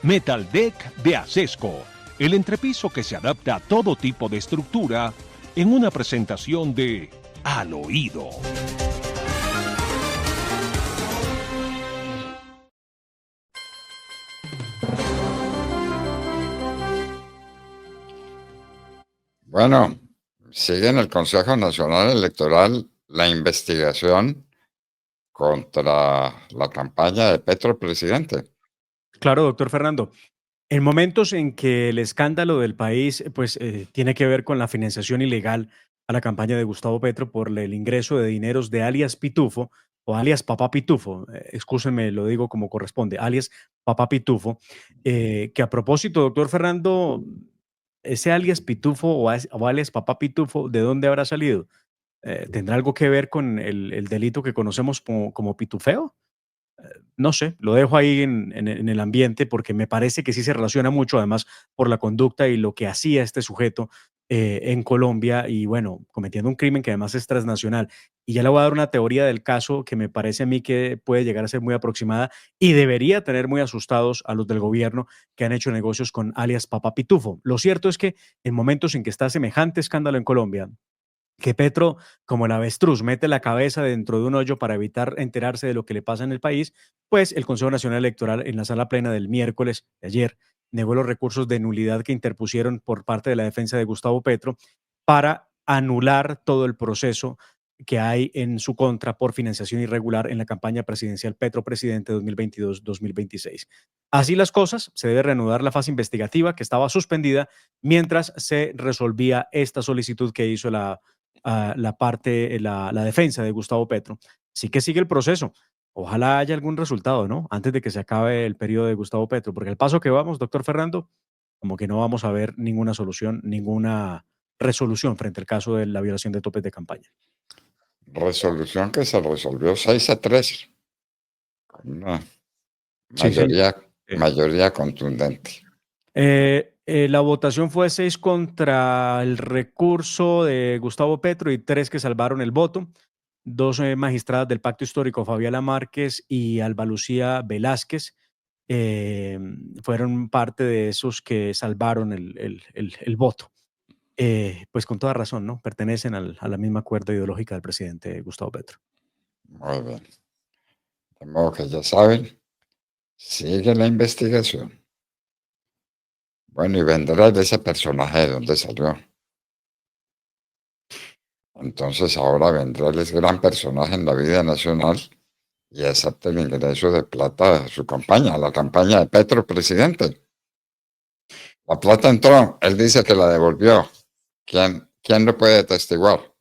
Metal Deck de Acesco, el entrepiso que se adapta a todo tipo de estructura en una presentación de Al Oído. Bueno, sigue en el Consejo Nacional Electoral la investigación contra la campaña de Petro presidente. Claro, doctor Fernando. En momentos en que el escándalo del país, pues, tiene que ver con la financiación ilegal a la campaña de Gustavo Petro por el ingreso de dineros de alias Pitufo o alias Papá Pitufo, excúsenme, lo digo como corresponde, alias Papá Pitufo, que a propósito, doctor Fernando, ese alias Pitufo o alias Papá Pitufo, ¿de dónde habrá salido? ¿Tendrá algo que ver con el delito que conocemos como pitufeo? No sé, lo dejo ahí en el ambiente porque me parece que sí se relaciona mucho, además, por la conducta y lo que hacía este sujeto en Colombia y bueno, cometiendo un crimen que además es transnacional. Y ya le voy a dar una teoría del caso que me parece a mí que puede llegar a ser muy aproximada y debería tener muy asustados a los del gobierno que han hecho negocios con alias Papá Pitufo. Lo cierto es que en momentos en que está semejante escándalo en Colombia, que Petro, como el avestruz, mete la cabeza dentro de un hoyo para evitar enterarse de lo que le pasa en el país, pues el Consejo Nacional Electoral en la sala plena del miércoles de ayer negó los recursos de nulidad que interpusieron por parte de la defensa de Gustavo Petro para anular todo el proceso que hay en su contra por financiación irregular en la campaña presidencial Petro Presidente 2022-2026. Así las cosas, se debe reanudar la fase investigativa que estaba suspendida mientras se resolvía esta solicitud que hizo la defensa de Gustavo Petro. Sí que sigue el proceso. Ojalá haya algún resultado, ¿no? Antes de que se acabe el periodo de Gustavo Petro, porque al paso que vamos, doctor Fernando, como que no vamos a ver ninguna solución, ninguna resolución frente al caso de la violación de topes de campaña. Resolución que se resolvió 6-3, con una Sí, señor. mayoría, Eh, mayoría contundente. la votación fue 6 contra el recurso de Gustavo Petro y 3 que salvaron el voto. Dos magistradas del Pacto Histórico, Fabiola Márquez y Alba Lucía Velázquez, fueron parte de esos que salvaron el voto. Pues con toda razón, ¿no? Pertenecen a la misma cuerda ideológica del presidente Gustavo Petro. Muy bien. De modo que ya saben, sigue la investigación. Bueno, y vendrá de ese personaje de donde salió. Entonces ahora vendrá el gran personaje en la vida nacional y acepta el ingreso de plata a su campaña, a la campaña de Petro presidente. La plata entró, él dice que la devolvió. ¿Quién lo puede atestiguar?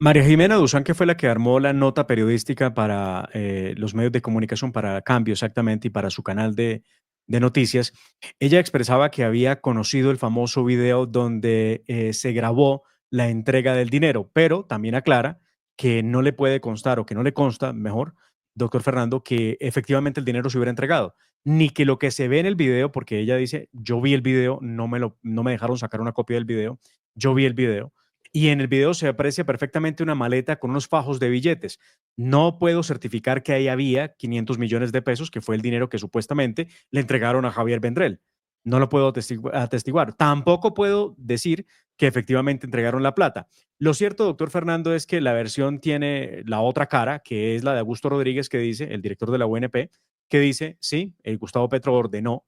María Jimena Duzán, que fue la que armó la nota periodística para los medios de comunicación, para Cambio exactamente, y para su canal de noticias, ella expresaba que había conocido el famoso video donde se grabó la entrega del dinero, pero también aclara que no le puede constar o que no le consta, mejor, doctor Fernando, que efectivamente el dinero se hubiera entregado, ni que lo que se ve en el video, porque ella dice, yo vi el video, no me dejaron sacar una copia del video, yo vi el video y en el video se aprecia perfectamente una maleta con unos fajos de billetes. No puedo certificar que ahí había 500 millones de pesos, que fue el dinero que supuestamente le entregaron a Javier Vendrell. No lo puedo atestiguar. Tampoco puedo decir que efectivamente entregaron la plata. Lo cierto, doctor Fernando, es que la versión tiene la otra cara, que es la de Augusto Rodríguez, que dice, el director de la UNP, que dice, sí, el Gustavo Petro ordenó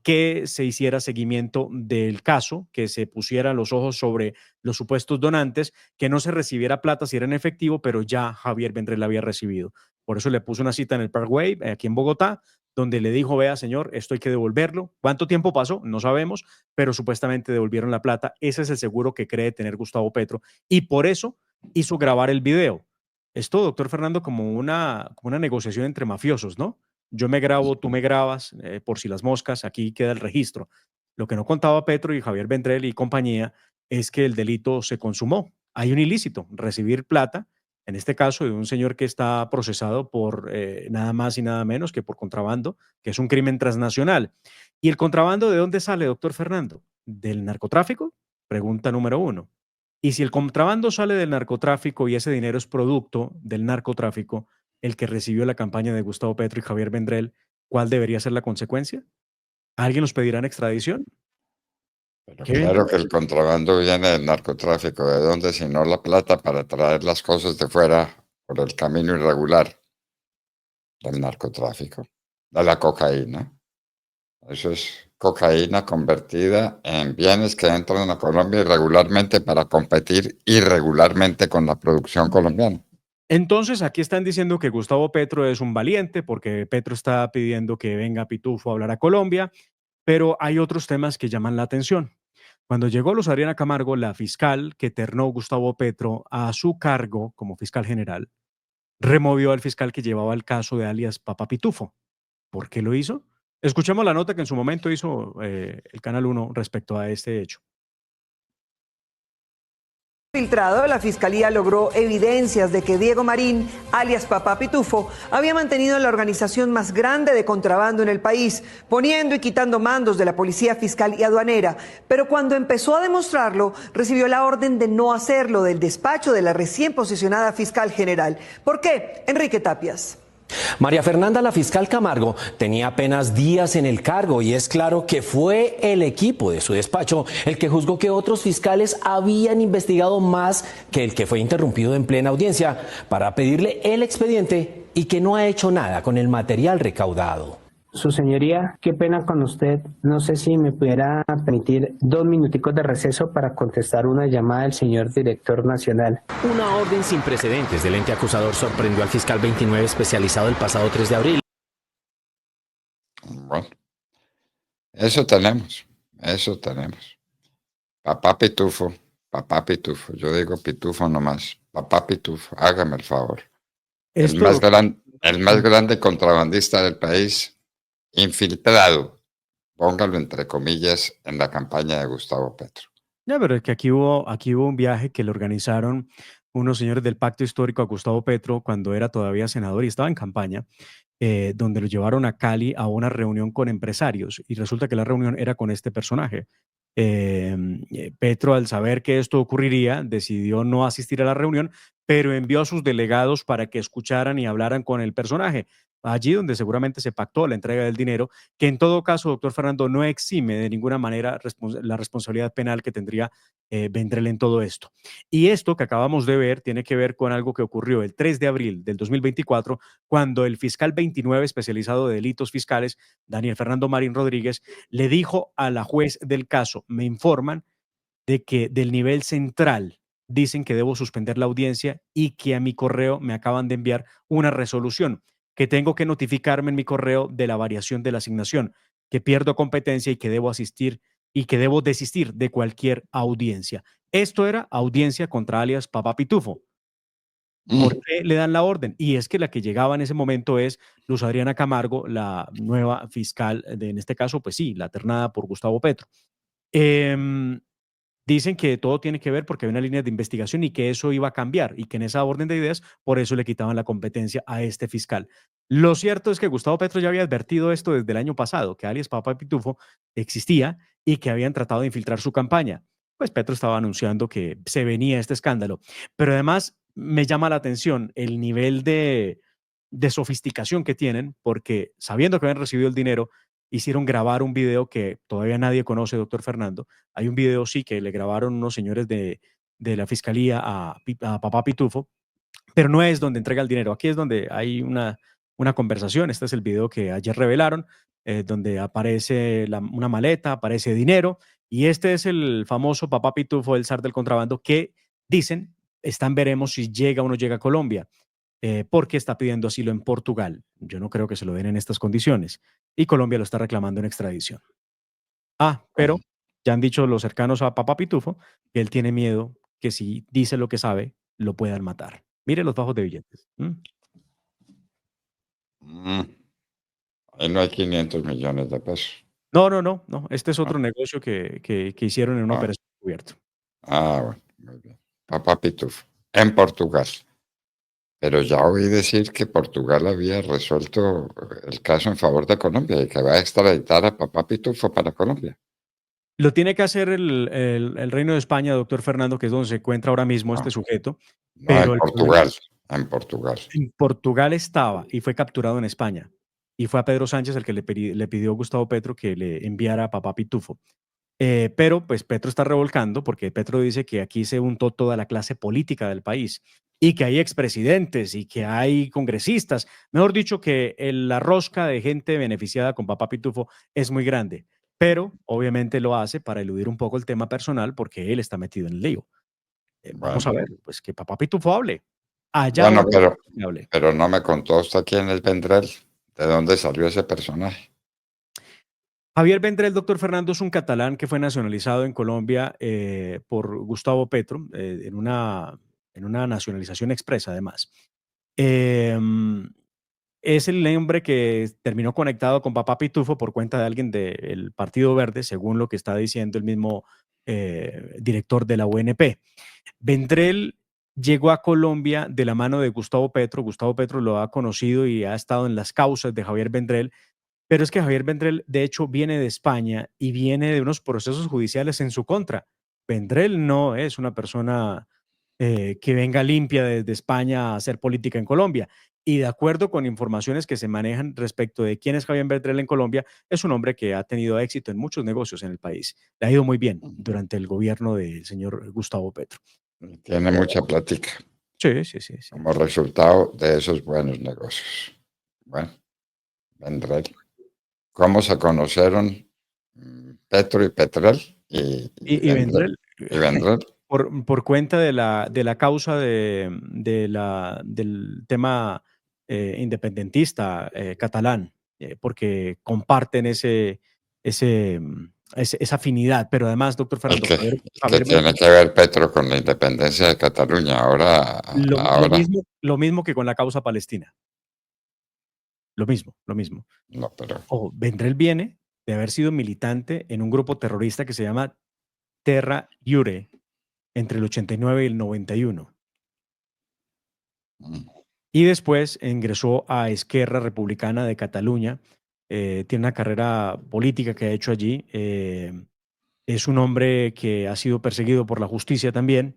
que se hiciera seguimiento del caso, que se pusieran los ojos sobre los supuestos donantes, que no se recibiera plata si era en efectivo, pero ya Javier Vendrell la había recibido. Por eso le puso una cita en el Parkway, aquí en Bogotá, donde le dijo, vea, señor, esto hay que devolverlo. ¿Cuánto tiempo pasó? No sabemos, pero supuestamente devolvieron la plata. Ese es el seguro que cree tener Gustavo Petro y por eso hizo grabar el video. Esto, doctor Fernando, como una negociación entre mafiosos, ¿no? Yo me grabo, tú me grabas, por si las moscas, aquí queda el registro. Lo que no contaba Petro y Javier Vendrell y compañía es que el delito se consumó. Hay un ilícito, recibir plata, en este caso de un señor que está procesado por nada más y nada menos que por contrabando, que es un crimen transnacional. ¿Y el contrabando de dónde sale, doctor Fernando? ¿Del narcotráfico? Pregunta número uno. Y si el contrabando sale del narcotráfico y ese dinero es producto del narcotráfico, el que recibió la campaña de Gustavo Petro y Javier Vendrell, ¿cuál debería ser la consecuencia? ¿Alguien nos pedirá en extradición? Pero ¿Qué claro vendrá? que el contrabando viene del narcotráfico. ¿De dónde? Si no la plata para traer las cosas de fuera por el camino irregular del narcotráfico, de la cocaína. Eso es cocaína convertida en bienes que entran a Colombia irregularmente para competir irregularmente con la producción colombiana. Entonces, aquí están diciendo que Gustavo Petro es un valiente porque Petro está pidiendo que venga Pitufo a hablar a Colombia, pero hay otros temas que llaman la atención. Cuando llegó Luz Adriana Camargo, la fiscal que ternó Gustavo Petro a su cargo como fiscal general, removió al fiscal que llevaba el caso de alias Papá Pitufo. ¿Por qué lo hizo? Escuchemos la nota que en su momento hizo el Canal 1 respecto a este hecho. Filtrado, la fiscalía logró evidencias de que Diego Marín, alias Papá Pitufo, había mantenido la organización más grande de contrabando en el país, poniendo y quitando mandos de la policía fiscal y aduanera. Pero cuando empezó a demostrarlo, recibió la orden de no hacerlo del despacho de la recién posesionada fiscal general. ¿Por qué? Enrique Tapias. María Fernanda, la fiscal Camargo, tenía apenas días en el cargo y es claro que fue el equipo de su despacho el que juzgó que otros fiscales habían investigado más que el que fue interrumpido en plena audiencia para pedirle el expediente y que no ha hecho nada con el material recaudado. Su señoría, qué pena con usted. No sé si me pudiera permitir 2 minuticos de receso para contestar una llamada del señor director nacional. Una orden sin precedentes del ente acusador sorprendió al fiscal 29 especializado el pasado 3 de abril. Bueno, eso tenemos, eso tenemos. Papá Pitufo, yo digo Pitufo nomás, Papá Pitufo, hágame el favor. El más grande contrabandista del país, infiltrado, póngalo entre comillas, en la campaña de Gustavo Petro. Ya, pero es que aquí hubo un viaje que le organizaron unos señores del Pacto Histórico a Gustavo Petro cuando era todavía senador y estaba en campaña, donde lo llevaron a Cali a una reunión con empresarios y resulta que la reunión era con este personaje. Petro, al saber que esto ocurriría, decidió no asistir a la reunión, pero envió a sus delegados para que escucharan y hablaran con el personaje, allí donde seguramente se pactó la entrega del dinero, que en todo caso, doctor Fernando, no exime de ninguna manera la responsabilidad penal que tendría Vendrell en todo esto. Y esto que acabamos de ver tiene que ver con algo que ocurrió el 3 de abril del 2024, cuando el fiscal 29 especializado de delitos fiscales, Daniel Fernando Marín Rodríguez, le dijo a la juez del caso: me informan de que del nivel central dicen que debo suspender la audiencia y que a mi correo me acaban de enviar una resolución, que tengo que notificarme en mi correo de la variación de la asignación, que pierdo competencia y que debo asistir y que debo desistir de cualquier audiencia. Esto era audiencia contra alias Papá Pitufo. ¿Por qué le dan la orden? Y es que la que llegaba en ese momento es Luz Adriana Camargo, la nueva fiscal, en este caso, pues sí, la ternada por Gustavo Petro. Em, Dicen que todo tiene que ver porque hay una línea de investigación y que eso iba a cambiar y que en esa orden de ideas, por eso le quitaban la competencia a este fiscal. Lo cierto es que Gustavo Petro ya había advertido esto desde el año pasado, que alias Papa Pitufo existía y que habían tratado de infiltrar su campaña. Pues Petro estaba anunciando que se venía este escándalo. Pero además me llama la atención el nivel de sofisticación que tienen, porque sabiendo que habían recibido el dinero, hicieron grabar un video que todavía nadie conoce, doctor Fernando. Hay un video, sí, que le grabaron unos señores de la fiscalía a Papá Pitufo, pero no es donde entrega el dinero. Aquí es donde hay una conversación. Este es el video que ayer revelaron, donde aparece una maleta, aparece dinero, y este es el famoso Papá Pitufo, el zar del contrabando, que dicen, están veremos si llega o no llega a Colombia, porque está pidiendo asilo en Portugal. Yo no creo que se lo den en estas condiciones, y Colombia lo está reclamando en extradición. Pero ya han dicho los cercanos a Papá Pitufo que él tiene miedo que si dice lo que sabe, lo puedan matar. Mire los bajos de billetes. Ahí no hay 500 millones de pesos. No. Este es Ah, otro negocio que hicieron en una ah, operación encubierta. bueno, muy bien. Papá Pitufo, en Portugal. Pero ya oí decir que Portugal había resuelto el caso en favor de Colombia y que va a extraditar a Papá Pitufo para Colombia. Lo tiene que hacer el Reino de España, doctor Fernando, que es donde se encuentra ahora mismo No, este sujeto, no, pero en el problema Portugal, es en Portugal. en Portugal estaba y fue capturado en España. y fue a Pedro Sánchez el que le pidió a Gustavo Petro que le enviara a Papá Pitufo. Pero pues Petro está revolcando porque Petro dice que aquí se untó toda la clase política del país y que hay expresidentes y que hay congresistas. Mejor dicho, que la rosca de gente beneficiada con Papá Pitufo es muy grande. Pero obviamente lo hace para eludir un poco el tema personal porque él está metido en el lío. Vamos a Bueno, ver, pues que Papá Pitufo hable. Allá bueno, donde pero, hable. pero no me contó usted quién es Vendrell, de dónde salió ese personaje. Javier Vendrell, doctor Fernando, es un catalán que fue nacionalizado en Colombia por Gustavo Petro en una nacionalización expresa, además. Em, es el hombre que terminó conectado con Papá Pitufo por cuenta de alguien del Partido Verde, según lo que está diciendo el mismo director de la UNP. Vendrell llegó a Colombia de la mano de Gustavo Petro. Gustavo Petro lo ha conocido y ha estado en las causas de Javier Vendrell, pero es que Javier Vendrell, de hecho, viene de España y viene de unos procesos judiciales en su contra. Vendrell no es una persona que venga limpia desde España a hacer política en Colombia. Y de acuerdo con informaciones que se manejan respecto de quién es Javier Vendrell en Colombia, es un hombre que ha tenido éxito en muchos negocios en el país. Le ha ido muy bien durante el gobierno del señor Gustavo Petro. Tiene mucha plática Sí, sí, sí, sí. como resultado de esos buenos negocios. Bueno, Vendrell. ¿Cómo se conocieron Petro y Petrel y Y Vendrell? Vendrell, Y Vendrell, por cuenta de la causa del tema independentista catalán, porque comparten esa afinidad. Pero además, doctor ¿y Fernando, qué tiene que ver Petro con la independencia de Cataluña? Ahora, lo mismo que con la causa palestina. Lo mismo, lo mismo. no, pero Ojo, Vendrell viene de haber sido militante en un grupo terrorista que se llama Terra Iure entre el 89 y el 91. mm, Y después ingresó a Esquerra Republicana de Cataluña. Tiene una carrera política que ha hecho allí. Es un hombre que ha sido perseguido por la justicia también.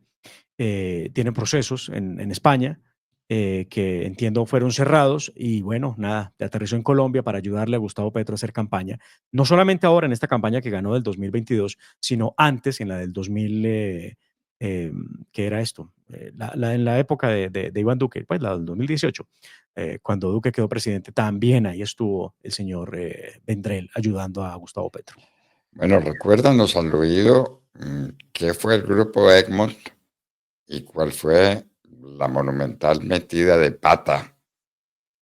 Tiene procesos en España que entiendo fueron cerrados y bueno, nada, aterrizó en Colombia para ayudarle a Gustavo Petro a hacer campaña. No solamente ahora en esta campaña que ganó del 2022, sino antes en la del 2000, ¿qué era esto? En la época de Iván Duque, pues la del 2018, cuando Duque quedó presidente, también ahí estuvo el señor Vendrell ayudando a Gustavo Petro. bueno, recuérdanos al oído qué fue el grupo Egmont y cuál fue la monumental metida de pata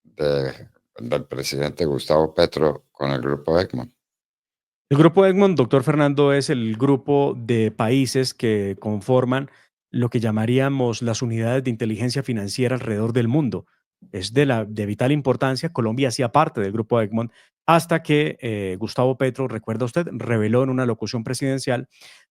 del presidente Gustavo Petro con el grupo Egmont. El grupo Egmont, doctor Fernando, es el grupo de países que conforman lo que llamaríamos las unidades de inteligencia financiera alrededor del mundo. Es de vital importancia. Colombia hacía parte del grupo Egmont hasta que Gustavo Petro, recuerda usted, reveló en una locución presidencial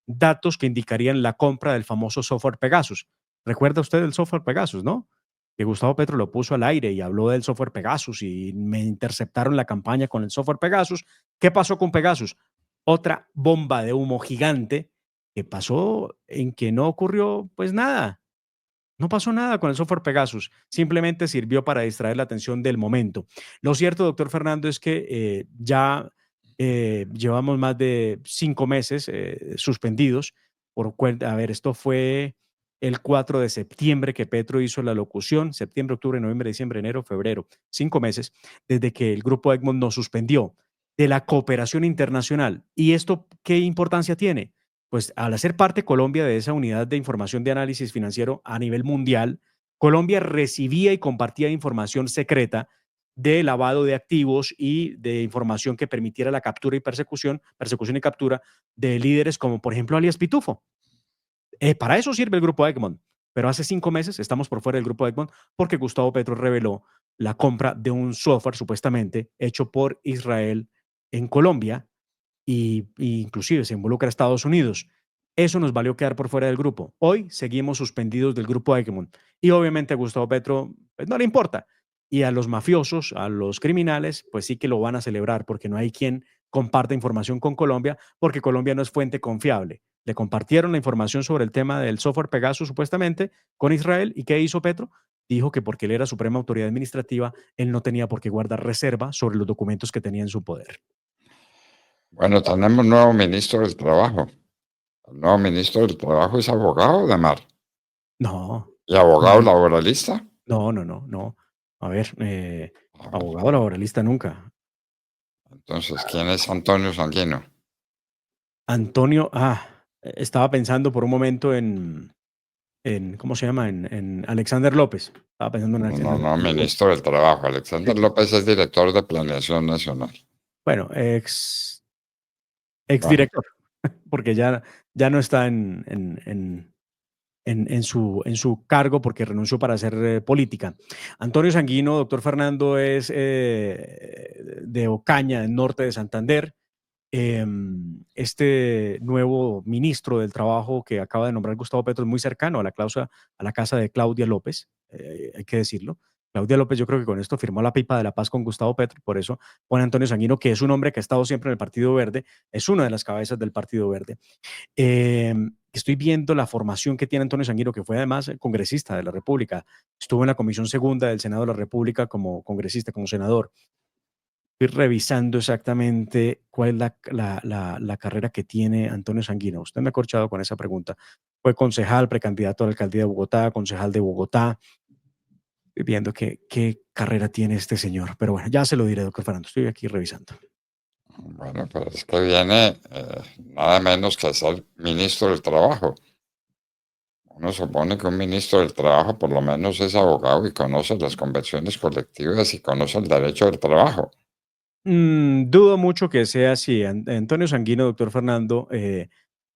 datos que indicarían la compra del famoso software Pegasus. ¿Recuerda usted el software Pegasus, no? Que Gustavo Petro lo puso al aire y habló del software Pegasus y me interceptaron la campaña con el software Pegasus. ¿Qué pasó con Pegasus? Otra bomba de humo gigante que pasó en que no ocurrió pues nada. No pasó nada con el software Pegasus, simplemente sirvió para distraer la atención del momento. Lo cierto, doctor Fernando, es que ya llevamos más de 5 meses suspendidos por cuenta, a ver, esto fue el 4 de septiembre que Petro hizo la locución, septiembre, octubre, noviembre, diciembre, enero, febrero, 5 meses desde que el grupo Egmont nos suspendió de la cooperación internacional. ¿Y esto qué importancia tiene? Pues al hacer parte Colombia de esa unidad de información de análisis financiero a nivel mundial, Colombia recibía y compartía información secreta de lavado de activos y de información que permitiera la captura y persecución y captura de líderes como por ejemplo alias Pitufo. Para eso sirve el grupo Egmont. Pero hace 5 meses estamos por fuera del grupo Egmont porque Gustavo Petro reveló la compra de un software supuestamente hecho por Israel en Colombia y inclusive se involucra a Estados Unidos. Eso nos valió quedar por fuera del grupo. Hoy seguimos suspendidos del grupo Egmont y obviamente a Gustavo Petro pues, no le importa. Y a los mafiosos, a los criminales, pues sí que lo van a celebrar porque no hay quien comparta información con Colombia porque Colombia no es fuente confiable. Le compartieron la información sobre el tema del software Pegasus supuestamente con Israel y ¿qué hizo Petro? dijo que porque él era suprema autoridad administrativa, él no tenía por qué guardar reserva sobre los documentos que tenía en su poder. Bueno, tenemos nuevo ministro del Trabajo. El nuevo ministro del Trabajo es abogado de mar No, y abogado no, laboralista. no. A ver, A ver, abogado laboralista nunca. entonces, ¿quién es Antonio Sanguino? Antonio, estaba pensando por un momento ¿cómo se llama? En Alexander López. Estaba pensando en No, Alexander López. ministro del Trabajo. Alexander López es director de Planeación Nacional. Bueno, ex Bueno, director, porque ya no está en su cargo porque renunció para hacer política. Antonio Sanguino, doctor Fernando, es de Ocaña, en norte de Santander. Este nuevo ministro del Trabajo que acaba de nombrar Gustavo Petro es muy cercano a la casa de Claudia López, hay que decirlo. Claudia López, yo creo que con esto firmó la pipa de la paz con Gustavo Petro, por eso pone a Antonio Sanguino, que es un hombre que ha estado siempre en el Partido Verde, es una de las cabezas del Partido Verde. Estoy viendo la formación que tiene Antonio Sanguino, que fue además congresista de la República. Estuvo en la Comisión Segunda del Senado de la República como congresista, como senador. Estoy revisando exactamente cuál es la carrera que tiene Antonio Sanguino. Usted me ha corchado con esa pregunta. Fue concejal, precandidato a la alcaldía de Bogotá, concejal de Bogotá. Estoy viendo qué carrera tiene este señor. Pero bueno, ya se lo diré, doctor Fernando. Estoy aquí revisando. bueno, pero es que viene nada menos que a ser ministro del Trabajo. Uno supone que un ministro del Trabajo por lo menos es abogado y conoce las convenciones colectivas y conoce el derecho del trabajo. Dudo mucho que sea así. Antonio Sanguino, doctor Fernando,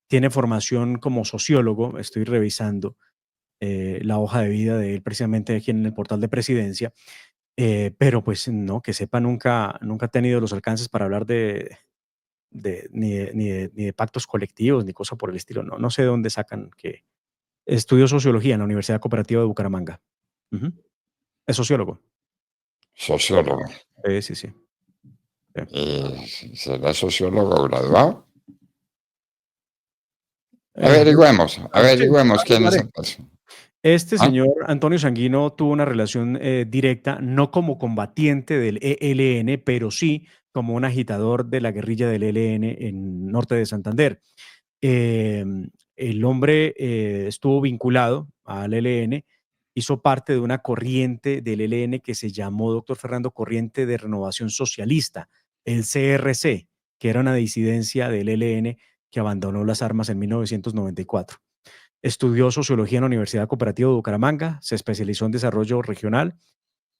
tiene formación como sociólogo. Estoy revisando la hoja de vida de él precisamente aquí en el portal de Presidencia. Pero pues no, que sepa, nunca ha tenido los alcances para hablar ni de pactos colectivos, ni cosa por el estilo. No sé de dónde sacan que estudió sociología en la Universidad Cooperativa de Bucaramanga. Ujú. Es sociólogo. Sociólogo. Sí. Sí. ¿Y será sociólogo graduado? Eh, Averigüemos sí, quién lo es haré. el persona. Este ¿Ah? señor Antonio Sanguino tuvo una relación directa, no como combatiente del ELN, pero sí como un agitador de la guerrilla del ELN en norte de Santander. El hombre estuvo vinculado al ELN, hizo parte de una corriente del ELN que se llamó, doctor Fernando, Corriente de Renovación Socialista, el CRC, que era una disidencia del ELN que abandonó las armas en 1994. Estudió sociología en la Universidad Cooperativa de Bucaramanga, se especializó en desarrollo regional,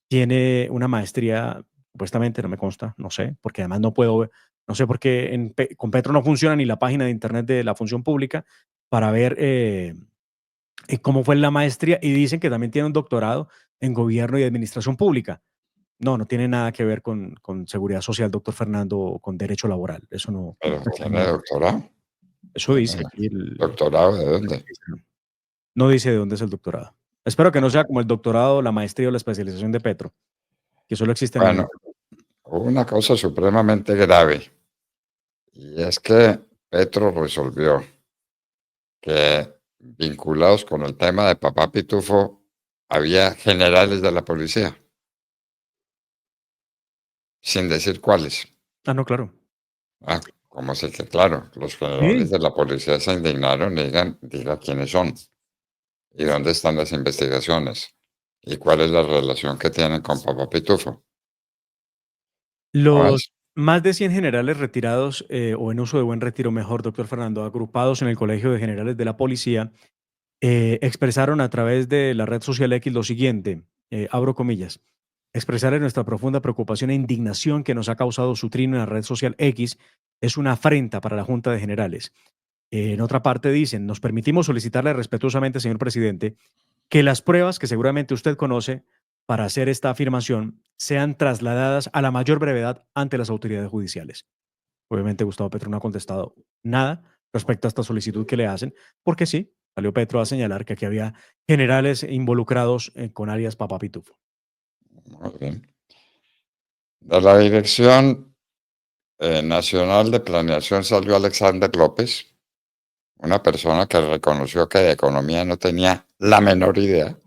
tiene una maestría, supuestamente, no me consta, no sé, porque además no sé por qué con Petro no funciona ni la página de internet de la función pública para ver cómo fue la maestría, y dicen que también tiene un doctorado en gobierno y administración pública. No tiene nada que ver con seguridad social, doctor Fernando, o con derecho laboral. Eso no. Pero tiene doctorado. Eso dice aquí ¿Doctorado de dónde? no dice de dónde es el doctorado. Espero que no sea como el doctorado, la maestría o la especialización de Petro, que solo existe en el Bueno, hubo una cosa supremamente grave, y es que Petro resolvió que vinculados con el tema de Papá Pitufo había generales de la policía, sin decir cuáles. No, claro. Como así que, claro, los generales Sí. de la policía se indignaron y diga quiénes son y dónde están las investigaciones y cuál es la relación que tienen con Papá Pitufo. ¿No Los es? más de 100 generales retirados, o en uso de buen retiro mejor, doctor Fernando, agrupados en el Colegio de Generales de la Policía, expresaron a través de la red social X lo siguiente, abro comillas: expresar nuestra profunda preocupación e indignación que nos ha causado su trino en la red social X es una afrenta para la Junta de Generales. En otra parte dicen: nos permitimos solicitarle respetuosamente, señor presidente, que las pruebas que seguramente usted conoce para hacer esta afirmación sean trasladadas a la mayor brevedad ante las autoridades judiciales. Obviamente Gustavo Petro no ha contestado nada respecto a esta solicitud que le hacen, porque sí, salió Petro a señalar que aquí había generales involucrados con alias Papá Pitufo. Muy bien. De la Dirección Nacional de Planeación salió Alexander López, una persona que reconoció que de economía no tenía la menor idea.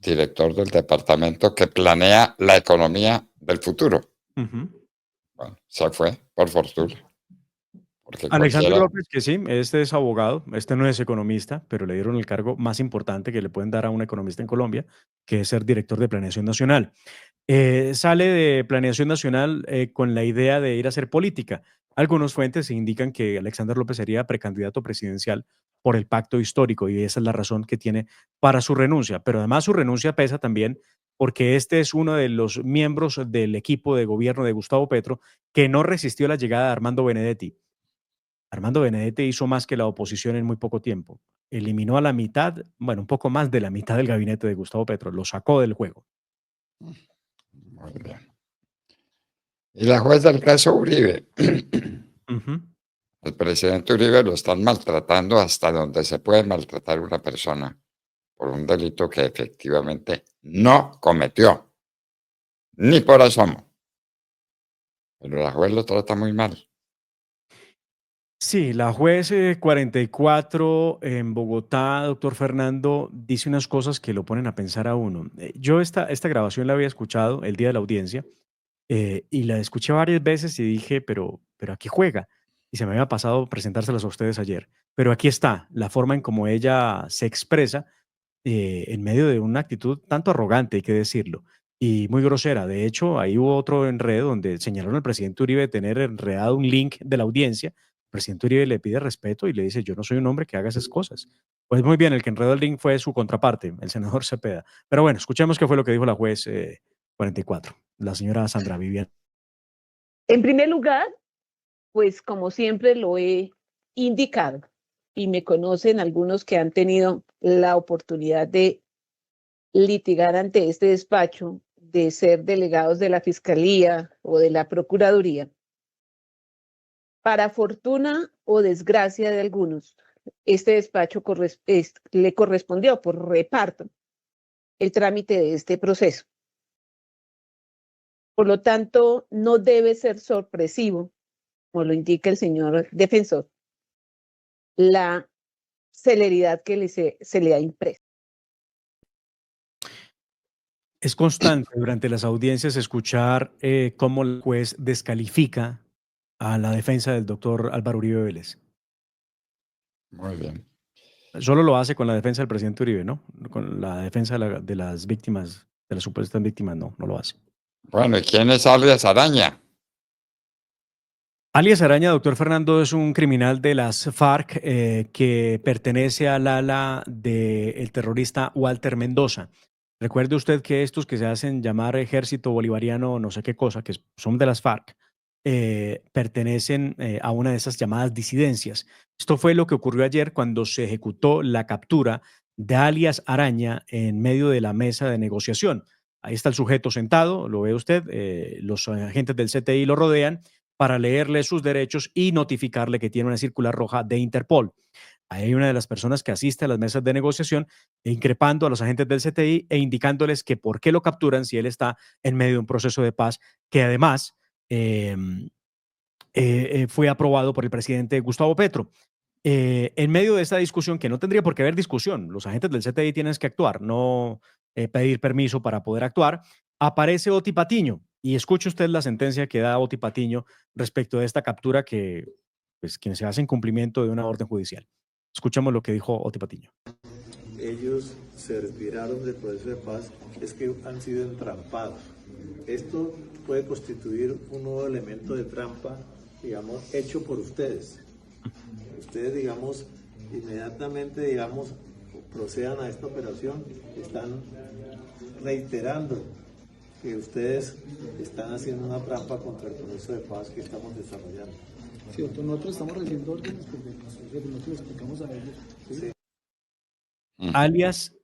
director del departamento que planea la economía del futuro. Bueno, se fue, por fortuna. Porque Alexander cualquiera... López, que sí, este es abogado, este no es economista, pero le dieron el cargo más importante que le pueden dar a un economista en Colombia, que es ser director de Planeación Nacional. Sale de Planeación Nacional con la idea de ir a hacer política. Algunas fuentes indican que Alexander López sería precandidato presidencial por el pacto histórico y esa es la razón que tiene para su renuncia. Pero además su renuncia pesa también porque este es uno de los miembros del equipo de gobierno de Gustavo Petro que no resistió la llegada de Armando Benedetti. Armando Benedetti hizo más que la oposición en muy poco tiempo. Eliminó a la mitad, bueno, un poco más de la mitad del gabinete de Gustavo Petro, lo sacó del juego. Muy bien. Y la juez del caso Uribe. El presidente Uribe lo están maltratando hasta donde se puede maltratar una persona por un delito que efectivamente no cometió, ni por asomo. Pero la juez lo trata muy mal. Sí, la juez 44 en Bogotá, doctor Fernando, dice unas cosas que lo ponen a pensar a uno. Yo esta grabación la había escuchado el día de la audiencia y la escuché varias veces y dije, pero ¿a qué juega? Y se me había pasado presentárselas a ustedes ayer. Pero aquí está, la forma en cómo ella se expresa en medio de una actitud tanto arrogante, hay que decirlo, y muy grosera. De hecho, ahí hubo otro enredo donde señalaron al presidente Uribe de tener enredado un link de la audiencia. El presidente Uribe le pide respeto y le dice, yo no soy un hombre que haga esas cosas. Pues muy bien, el que enredó el link fue su contraparte, el senador Cepeda. Pero bueno, escuchemos qué fue lo que dijo la juez 44, la señora Sandra Vivian. En primer lugar, pues como siempre lo he indicado, y me conocen algunos que han tenido la oportunidad de litigar ante este despacho, de ser delegados de la Fiscalía o de la Procuraduría. Para fortuna o desgracia de algunos, este despacho le correspondió por reparto el trámite de este proceso. Por lo tanto, no debe ser sorpresivo, como lo indica el señor defensor, la celeridad que se le ha impreso. Es constante durante las audiencias escuchar cómo el juez descalifica a la defensa del doctor Álvaro Uribe Vélez. Muy bien. Solo lo hace con la defensa del presidente Uribe, ¿no? Con la defensa de las víctimas, de las supuestas víctimas, no lo hace. Bueno, ¿y quién es alias Araña? Alias Araña, doctor Fernando, es un criminal de las FARC que pertenece al ala del terrorista Walter Mendoza. Recuerde usted que estos que se hacen llamar Ejército Bolivariano no sé qué cosa, que son de las FARC, pertenecen a una de esas llamadas disidencias. Esto fue lo que ocurrió ayer cuando se ejecutó la captura de alias Araña en medio de la mesa de negociación. Ahí está el sujeto sentado, lo ve usted, los agentes del CTI lo rodean para leerle sus derechos y notificarle que tiene una circular roja de Interpol. Ahí hay una de las personas que asiste a las mesas de negociación increpando a los agentes del CTI e indicándoles que por qué lo capturan si él está en medio de un proceso de paz que además fue aprobado por el presidente Gustavo Petro. En medio de esta discusión, que no tendría por qué haber discusión, los agentes del CTI tienen que actuar, no pedir permiso para poder actuar, aparece Oti Patiño y escuche usted la sentencia que da Oti Patiño respecto de esta captura que pues, quien se hace en cumplimiento de una orden judicial. Escuchemos lo que dijo Oti Patiño. Ellos se retiraron del proceso de paz, es que han sido entrampados. Esto puede constituir un nuevo elemento de trampa, digamos, hecho por ustedes. Ustedes, digamos, inmediatamente, digamos, procedan a esta operación, están reiterando que ustedes están haciendo una trampa contra el proceso de paz que estamos desarrollando. Sí, nosotros estamos recibiendo órdenes porque nosotros explicamos a ellos. ¿Sí? Alias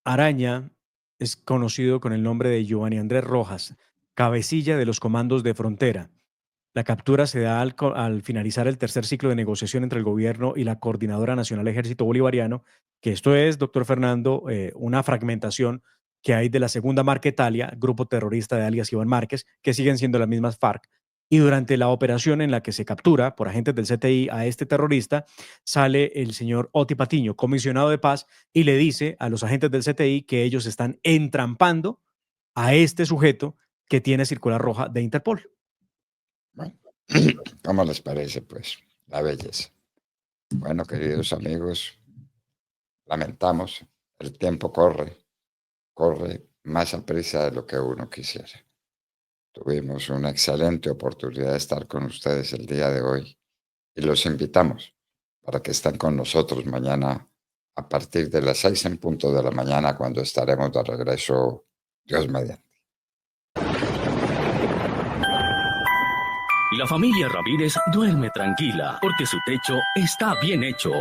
Araña es conocido con el nombre de Giovanni Andrés Rojas, cabecilla de los comandos de frontera. La captura se da al finalizar el tercer ciclo de negociación entre el gobierno y la Coordinadora Nacional Ejército Bolivariano, que esto es, doctor Fernando, una fragmentación que hay de la segunda Marquetalia, grupo terrorista de alias Iván Márquez, que siguen siendo las mismas FARC, Y durante la operación en la que se captura por agentes del CTI a este terrorista, sale el señor Oti Patiño, comisionado de paz, y le dice a los agentes del CTI que ellos están entrampando a este sujeto que tiene circular roja de Interpol. Bueno, ¿cómo les parece, pues, la belleza? Bueno, queridos amigos, lamentamos, el tiempo corre más a prisa de lo que uno quisiera. Tuvimos una excelente oportunidad de estar con ustedes el día de hoy y los invitamos para que estén con nosotros mañana a partir de las 6 en punto de la mañana, cuando estaremos de regreso, Dios mediante. La familia Ramírez duerme tranquila porque su techo está bien hecho.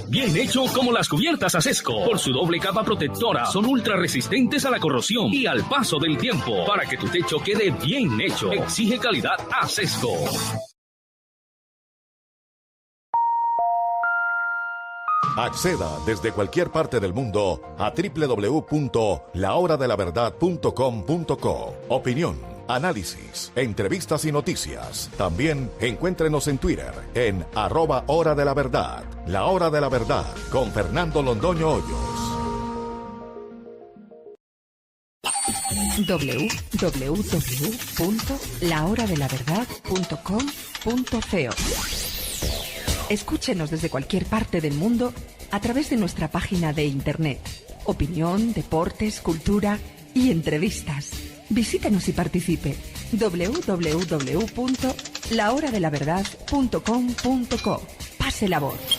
Bien hecho como las cubiertas Acesco. Por su doble capa protectora, son ultra resistentes a la corrosión y al paso del tiempo. Para que tu techo quede bien hecho, exige calidad Acesco. Acceda desde cualquier parte del mundo a www.lahoradelaverdad.com.co. Opinión, análisis, entrevistas y noticias. También encuéntrenos en Twitter en @Hora de la Verdad. La Hora de la Verdad con Fernando Londoño Hoyos. www.lahoradelaverdad.com.co. Escúchenos desde cualquier parte del mundo a través de nuestra página de internet. Opinión, deportes, cultura y entrevistas. Visítenos y participe. www.lahoradelaverdad.com.co. Pase la voz.